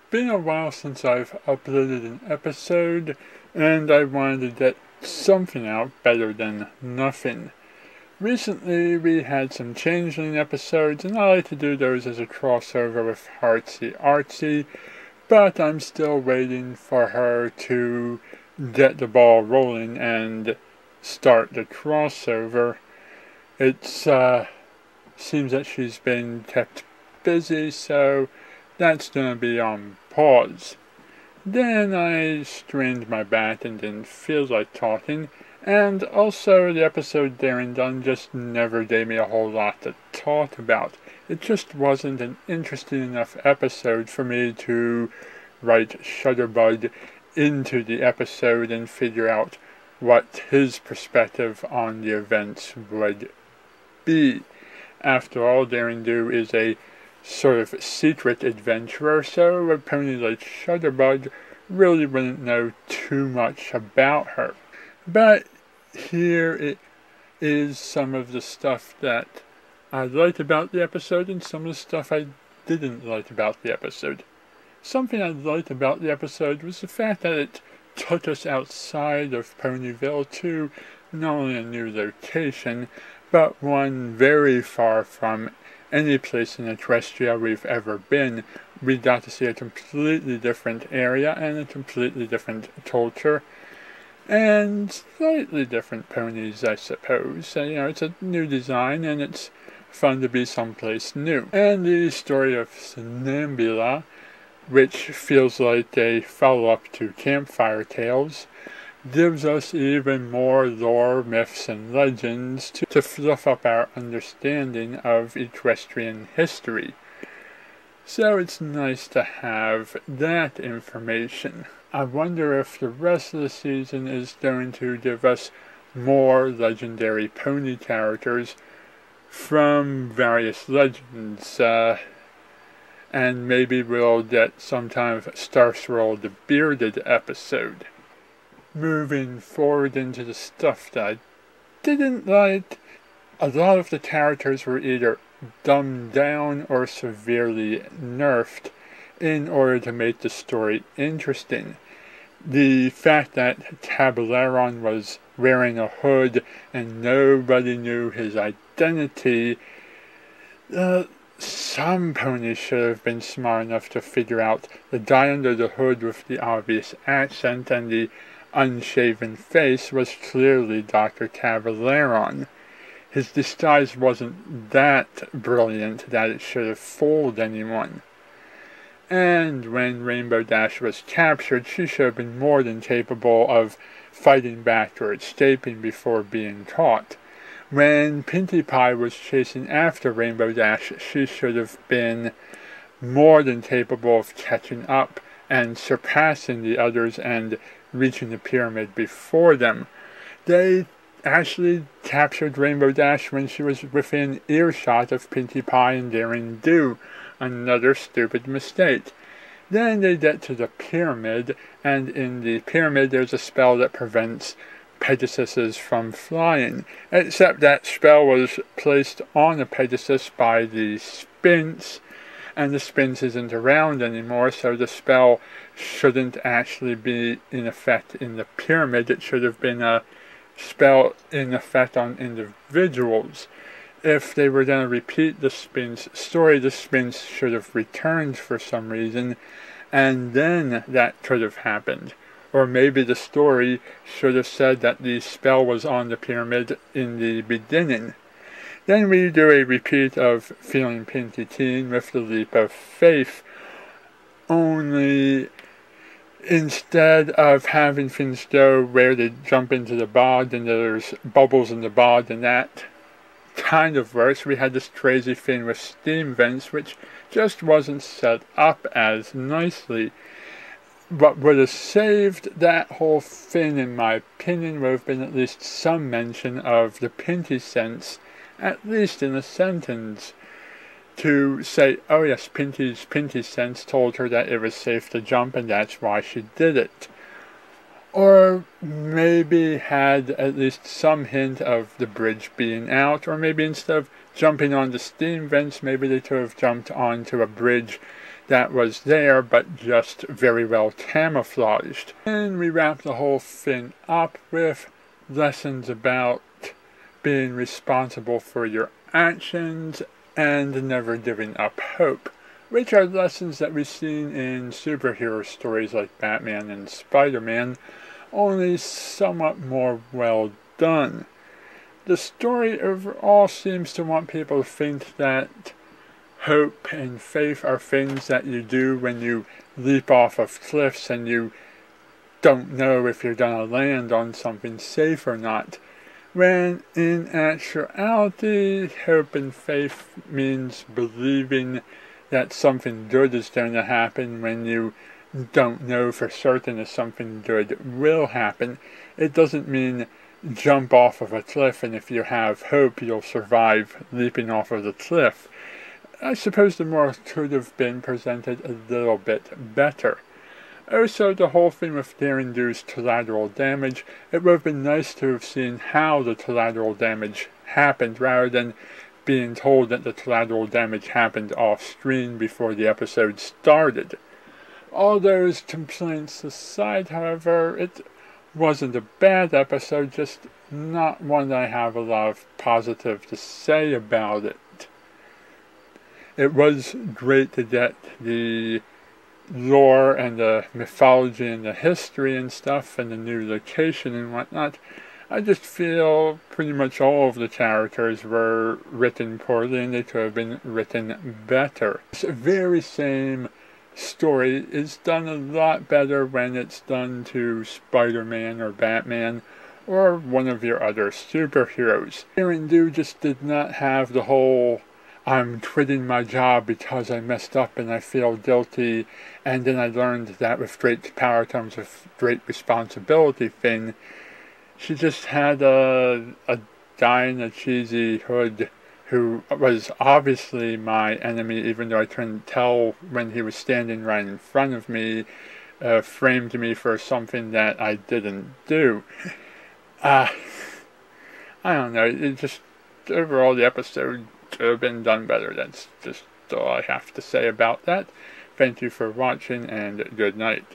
been a while since I've uploaded an episode, and I wanted to get something out better than nothing. Recently, we had some Changeling episodes, and I like to do those as a crossover with Heartsy Artsy, but I'm still waiting for her to get the ball rolling and start the crossover. It seems that she's been kept busy, so that's going to be on pause. Then I strained my back and didn't feel like talking, and also the episode there and done just never gave me a whole lot to talk about. It just wasn't an interesting enough episode for me to write Shutterbug into the episode and figure out what his perspective on the events would be. After all, Daring Do is a sort of secret adventurer, so a pony like Shutterbug really wouldn't know too much about her. But here it is some of the stuff that I liked about the episode and some of the stuff I didn't like about the episode. Something I liked about the episode was the fact that it took us outside of Ponyville to not only a new location, but one very far from any place in Equestria we've ever been. We got to see a completely different area and a completely different culture, and slightly different ponies, I suppose. It's a new design, and it's fun to be someplace new. And the story of Somnambula, which feels like a follow-up to Campfire Tales, gives us even more lore, myths, and legends to fluff up our understanding of equestrian history. So it's nice to have that information. I wonder if the rest of the season is going to give us more legendary pony characters from various legends, and maybe we'll get some kind of Star Swirl the Bearded episode. Moving forward into the stuff that I didn't like, a lot of the characters were either dumbed down or severely nerfed in order to make the story interesting. The fact that Tabularon was wearing a hood and nobody knew his identity, some ponies should have been smart enough to figure out the guy under the hood with the obvious accent and the unshaven face was clearly Dr. Tabularon. His disguise wasn't that brilliant that it should have fooled anyone. And when Rainbow Dash was captured, she should have been more than capable of fighting back or escaping before being caught. When Pinkie Pie was chasing after Rainbow Dash, she should have been more than capable of catching up and surpassing the others and reaching the pyramid before them. They actually captured Rainbow Dash when she was within earshot of Pinkie Pie and Daring Do. Another stupid mistake. Then they get to the pyramid, and in the pyramid there's a spell that prevents Pegasuses from flying, except that spell was placed on a Pegasus by the Sphinx, and the Sphinx isn't around anymore, so the spell shouldn't actually be in effect in the pyramid. It should have been a spell in effect on individuals. If they were going to repeat the Sphinx story, the Sphinx should have returned for some reason, and then that could have happened. Or maybe the story should have said that the spell was on the pyramid in the beginning. Then we do a repeat of Feeling Pinky Teen with the Leap of Faith, only instead of having things go where they jump into the bog and there's bubbles in the bog and that kind of works, we had this crazy thing with steam vents which just wasn't set up as nicely. What would have saved that whole thing, in my opinion, would have been at least some mention of the Pinky sense, at least in a sentence, to say, oh yes, Pinky's Pinky sense told her that it was safe to jump and that's why she did it. Or maybe had at least some hint of the bridge being out, or maybe instead of jumping on the steam vents, maybe they could have jumped onto a bridge that was there, but just very well camouflaged. And we wrap the whole thing up with lessons about being responsible for your actions and never giving up hope, which are lessons that we've seen in superhero stories like Batman and Spider-Man, only somewhat more well done. The story overall seems to want people to think that hope and faith are things that you do when you leap off of cliffs and you don't know if you're going to land on something safe or not, when in actuality, hope and faith means believing that something good is going to happen when you don't know for certain if something good will happen. It doesn't mean jump off of a cliff and if you have hope you'll survive leaping off of the cliff. I suppose the moral could have been presented a little bit better. Also, the whole thing with Darren Du's collateral damage, it would have been nice to have seen how the collateral damage happened rather than being told that the collateral damage happened off-screen before the episode started. All those complaints aside, however, it wasn't a bad episode, just not one that I have a lot of positive to say about it. It was great to get the lore and the mythology and the history and stuff and the new location and whatnot. I just feel pretty much all of the characters were written poorly and they could have been written better. This very same story is done a lot better when it's done to Spider-Man or Batman or one of your other superheroes. Darren Du just did not have the whole I'm quitting my job because I messed up and I feel guilty and then I learned that with great power comes with great responsibility thing. She just had a guy in a cheesy hood who was obviously my enemy, even though I couldn't tell when he was standing right in front of me, framed me for something that I didn't do. I don't know, it just, overall the episode could have been done better. That's just all I have to say about that. Thank you for watching and good night.